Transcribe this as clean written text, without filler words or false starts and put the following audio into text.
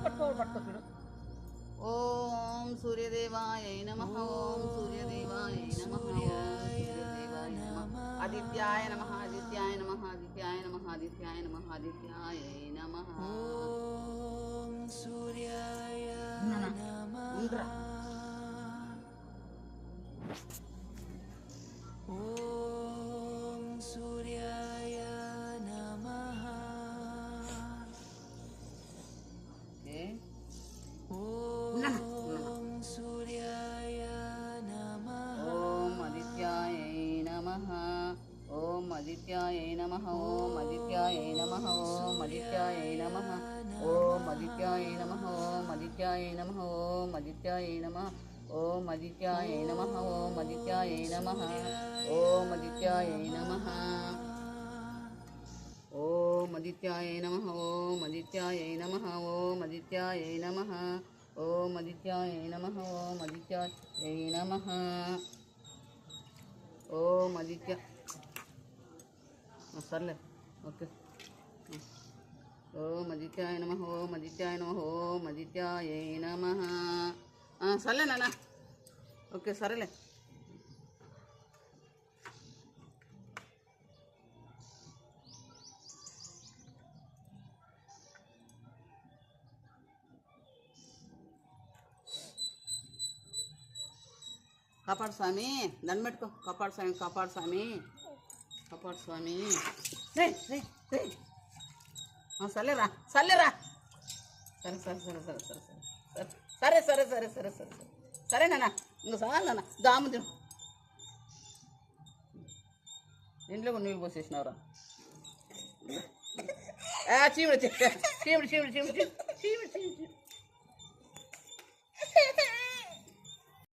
పట్టుకో చూడు. ఓం సూర్యదేవాయ నమః. ఓం సూర్యదేవాయ నమః. సూర్యదేవాయ నమః. ఆదిత్యాయ నమః. ఆదిత్యాయ నమః. ఆదిత్యాయ నమః. ఆదిత్యాయ నమః. ఆదిత్యాయ నమః. ఓం సూర్యాయ నమః. ఓం సూర్యాయ నమః. ఓం సూర్యాయ నమః. ఓం ఆదిత్యాయ నమః. ఓం ఆదిత్యాయ నమః. ఓం ఆదిత్యాయ నమః. ఓం ఆదిత్యాయ నమః. ఓం ఆదిత్యాయ నమః. ఓం ఆదిత్యాయ నమః. ఓం ఆదిత్యాయ నమః. ఓం ఆదిత్యాయ నమః. ఓం ఆదిత్యాయ నమః. ఓం ఆదిత్యాయ నమః. ఓం ఆదిత్యాయ నమః. ఓం ఆదిత్యాయ నమః. ఓం ఆదిత్యాయ నమః. ఓం ఆదిత్యాయ నమః. ఓం ఆదిత్యాయ నమః. ఓం ఆదిత్య సర్లే ఓకే. ఓం ఆదిత్యాయ నమః. ఓం ఆదిత్యాయ నమః. ఓం ఆదిత్యాయ నమః. సర్లే నాన్న ఓకే సరేలే. కాపాడు స్వామి, దండం పెట్టుకో. కాపాడు స్వామి, కాపాడు స్వామి, కాపాడు స్వామి. సర్లేరా సర్లేరా. సరే సరే సరే సరే సరే సరే సరే సరే సరే సరే సరే సరే నాన్న. ఇంక సార్ నాన్న దాము తిను. ఇంట్లో నీళ్ళు పోసేసినవరా. చీమిడి చీమిడి చీమిడి చీమిడి చీమిడి చీమిడి చీమిడి